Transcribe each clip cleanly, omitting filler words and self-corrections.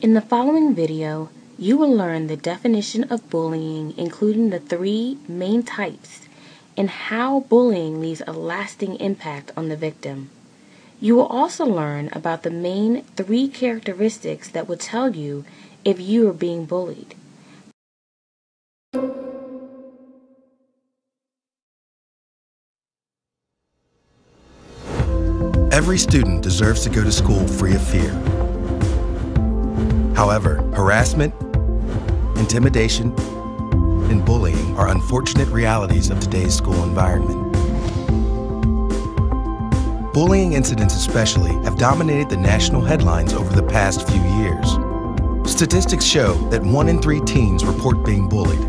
In the following video, you will learn the definition of bullying, including the three main types, and how bullying leaves a lasting impact on the victim. You will also learn about the main three characteristics that will tell you if you are being bullied. Every student deserves to go to school free of fear. However, harassment, intimidation, and bullying are unfortunate realities of today's school environment. Bullying incidents especially have dominated the national headlines over the past few years. Statistics show that 1 in 3 teens report being bullied,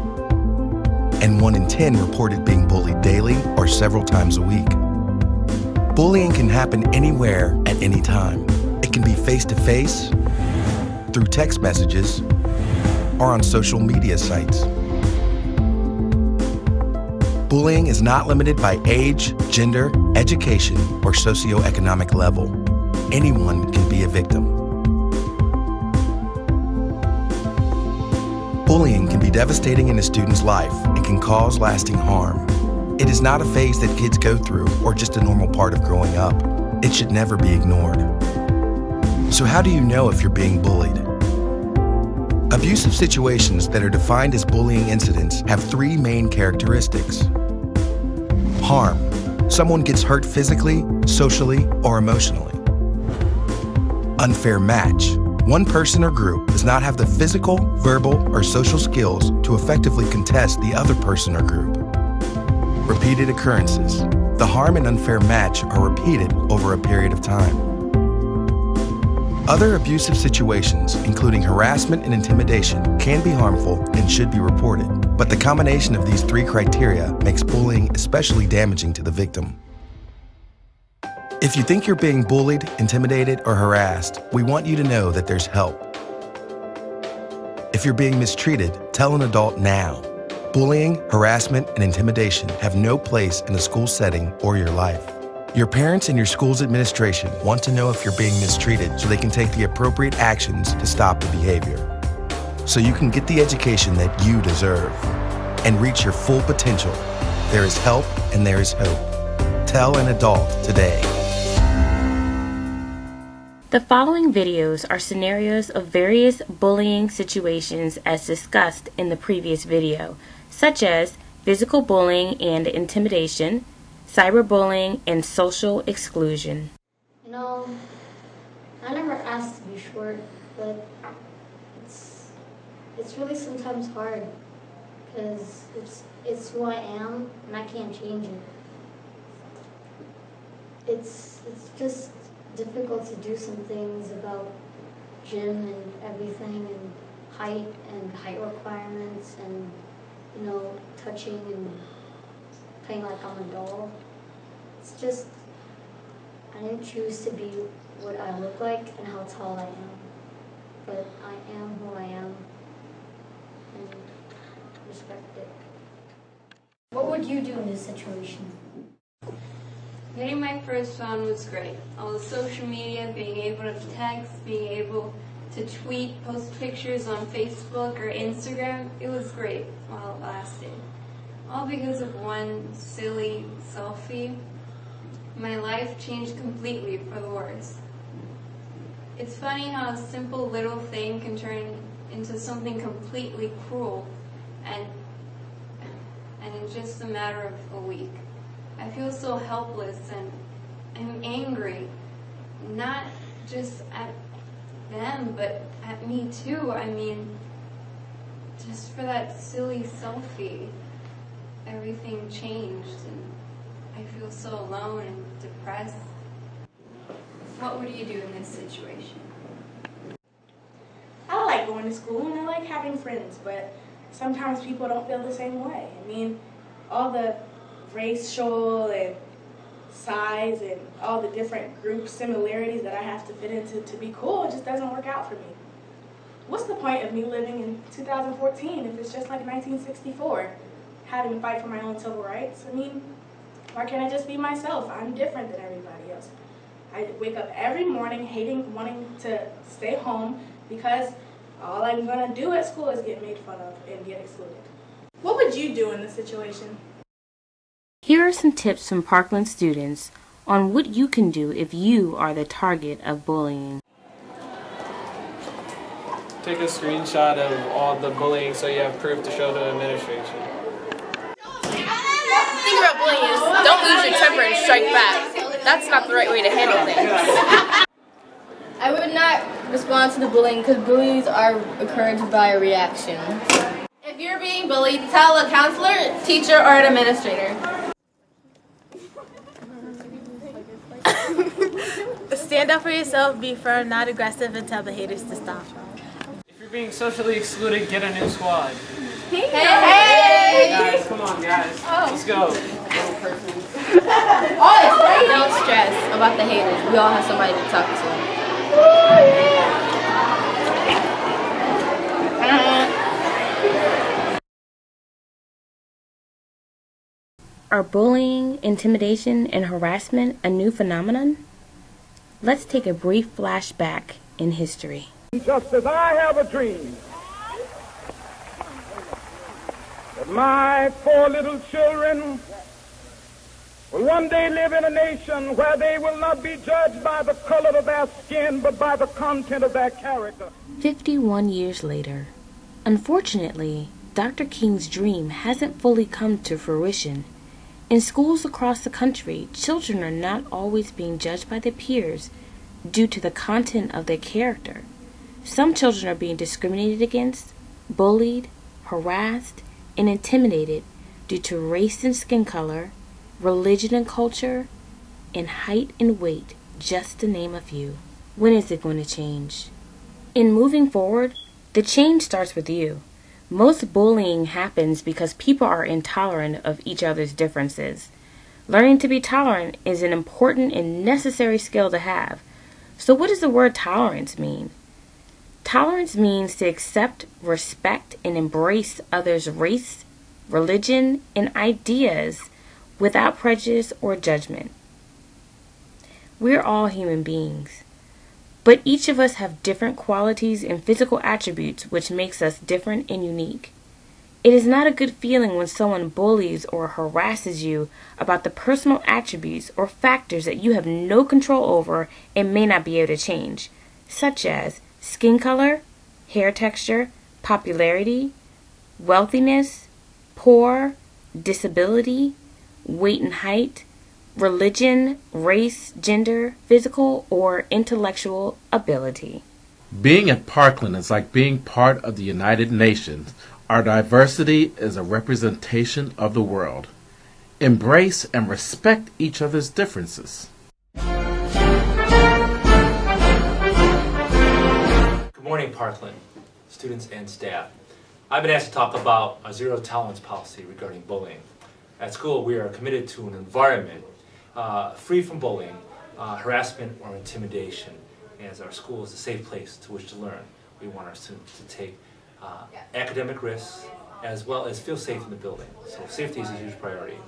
and 1 in 10 reported being bullied daily or several times a week. Bullying can happen anywhere at any time. It can be face-to-face, through text messages, or on social media sites. Bullying is not limited by age, gender, education, or socioeconomic level. Anyone can be a victim. Bullying can be devastating in a student's life and can cause lasting harm. It is not a phase that kids go through or just a normal part of growing up. It should never be ignored. So how do you know if you're being bullied? Abusive situations that are defined as bullying incidents have 3 main characteristics. Harm. Someone gets hurt physically, socially, or emotionally. Unfair match. One person or group does not have the physical, verbal, or social skills to effectively contest the other person or group. Repeated occurrences. The harm and unfair match are repeated over a period of time. Other abusive situations, including harassment and intimidation, can be harmful and should be reported, but the combination of these 3 criteria makes bullying especially damaging to the victim. If you think you're being bullied, intimidated, or harassed, we want you to know that there's help. If you're being mistreated, tell an adult now. Bullying, harassment, and intimidation have no place in a school setting or your life. Your parents and your school's administration want to know if you're being mistreated so they can take the appropriate actions to stop the behavior. So you can get the education that you deserve and reach your full potential. There is help and there is hope. Tell an adult today. The following videos are scenarios of various bullying situations as discussed in the previous video, such as physical bullying and intimidation, cyberbullying, and social exclusion. You know, I never asked to be short, but it's really sometimes hard because it's who I am and I can't change it. It's just difficult to do some things about gym and everything and height requirements and, you know, touching and playing like I'm a doll. It's just, I didn't choose to be what I look like and how tall I am. But I am who I am and respect it. What would you do in this situation? Getting my first phone was great. All the social media, being able to text, being able to tweet, post pictures on Facebook or Instagram, it was great while it lasted. All because of one silly selfie. My life changed completely for the worse. It's funny how a simple little thing can turn into something completely cruel and in just a matter of a week. I feel so helpless and I'm angry, not just at them, but at me too. I mean, just for that silly selfie, everything changed and I feel so alone and depressed. What would you do in this situation? I like going to school and I like having friends, but sometimes people don't feel the same way. I mean, all the racial and size and all the different group similarities that I have to fit into to be cool, it just doesn't work out for me. What's the point of me living in 2014 if it's just like 1964, having to fight for my own civil rights? I mean, why can't I just be myself? I'm different than everybody else. I wake up every morning wanting to stay home because all I'm going to do at school is get made fun of and get excluded. What would you do in this situation? Here are some tips from Parkland students on what you can do if you are the target of bullying. Take a screenshot of all the bullying so you have proof to show to administration. The thing about bullying is don't lose your temper and strike back. That's not the right way to handle things. I would not respond to the bullying because bullies are encouraged by a reaction. If you're being bullied, tell a counselor, teacher, or an administrator. Stand up for yourself, be firm, not aggressive, and tell the haters to stop. If you're being socially excluded, get a new squad. Hey! Guys, come on, guys. Let's go. Don't stress about the haters. We all have somebody to talk to. Are bullying, intimidation, and harassment a new phenomenon? Let's take a brief flashback in history. Just as I have a dream that my 4 little children will one day live in a nation where they will not be judged by the color of their skin, but by the content of their character. 51 years later, unfortunately, Dr. King's dream hasn't fully come to fruition. In schools across the country, children are not always being judged by their peers due to the content of their character. Some children are being discriminated against, bullied, harassed, and intimidated due to race and skin color, religion and culture, and height and weight, just to name a few. When is it going to change? In moving forward, the change starts with you. Most bullying happens because people are intolerant of each other's differences. Learning to be tolerant is an important and necessary skill to have. So what does the word tolerance mean? Tolerance means to accept, respect, and embrace others' race, religion, and ideas without prejudice or judgment. We're all human beings, but each of us have different qualities and physical attributes which makes us different and unique. It is not a good feeling when someone bullies or harasses you about the personal attributes or factors that you have no control over and may not be able to change, such as skin color, hair texture, popularity, wealthiness, poor, disability, weight and height, religion, race, gender, physical, or intellectual ability. Being at Parkland is like being part of the United Nations. Our diversity is a representation of the world. Embrace and respect each other's differences. Good morning, Parkland, students and staff. I've been asked to talk about a zero tolerance policy regarding bullying. At school, we are committed to an environment free from bullying, harassment, or intimidation, as our school is a safe place to which to learn. We want our students to take academic risks as well as feel safe in the building. So safety is a huge priority.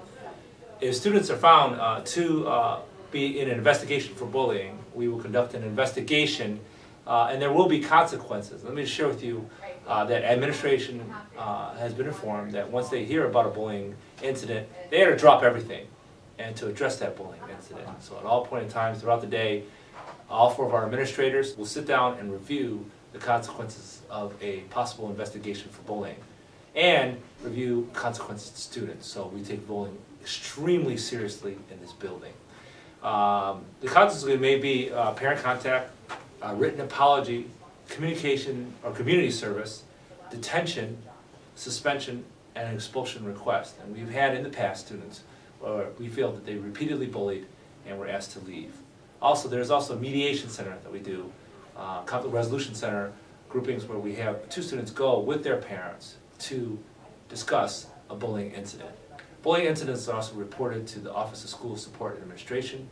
If students are found to be in an investigation for bullying, we will conduct an investigation and there will be consequences. Let me just share with you that administration has been informed that once they hear about a bullying incident, they have to drop everything and to address that bullying incident. So at all point in times throughout the day, all 4 of our administrators will sit down and review the consequences of a possible investigation for bullying and review consequences to students. So we take bullying extremely seriously in this building. The consequences may be parent contact, written apology, communication or community service, detention, suspension, and an expulsion request. And we've had in the past students where we feel that they repeatedly bullied and were asked to leave. Also, there's also a mediation center that we do, conflict resolution center groupings where we have 2 students go with their parents to discuss a bullying incident. Bullying incidents are also reported to the Office of School Support and Administration,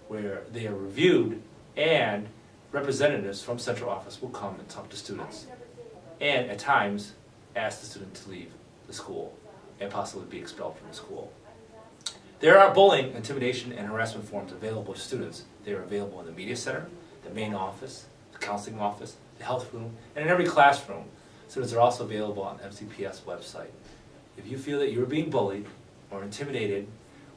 where they are reviewed and representatives from central office will come and talk to students and at times ask the student to leave the school and possibly be expelled from the school. There are bullying, intimidation, and harassment forms available to students. They are available in the media center, the main office, the counseling office, the health room, and in every classroom. Students are also available on MCPS website. If you feel that you're being bullied or intimidated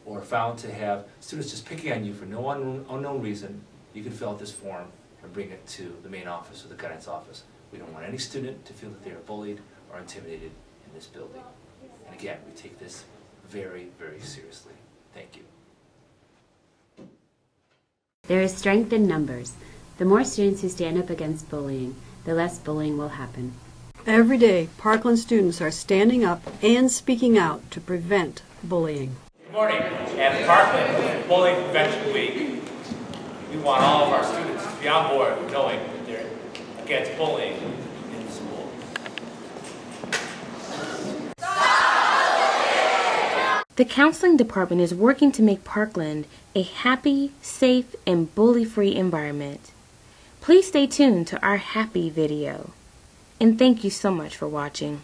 or found to have students just picking on you for no unknown reason, you can fill out this form and bring it to the main office or the guidance office. We don't want any student to feel that they are bullied or intimidated in this building. And again, we take this very, very seriously. Thank you. There is strength in numbers. The more students who stand up against bullying, the less bullying will happen. Every day, Parkland students are standing up and speaking out to prevent bullying. Good morning. At Parkland Bullying Prevention Week, we want all of our students to be on board knowing that they're against bullying in the school. The counseling department is working to make Parkland a happy, safe, and bully-free environment. Please stay tuned to our happy video. And thank you so much for watching.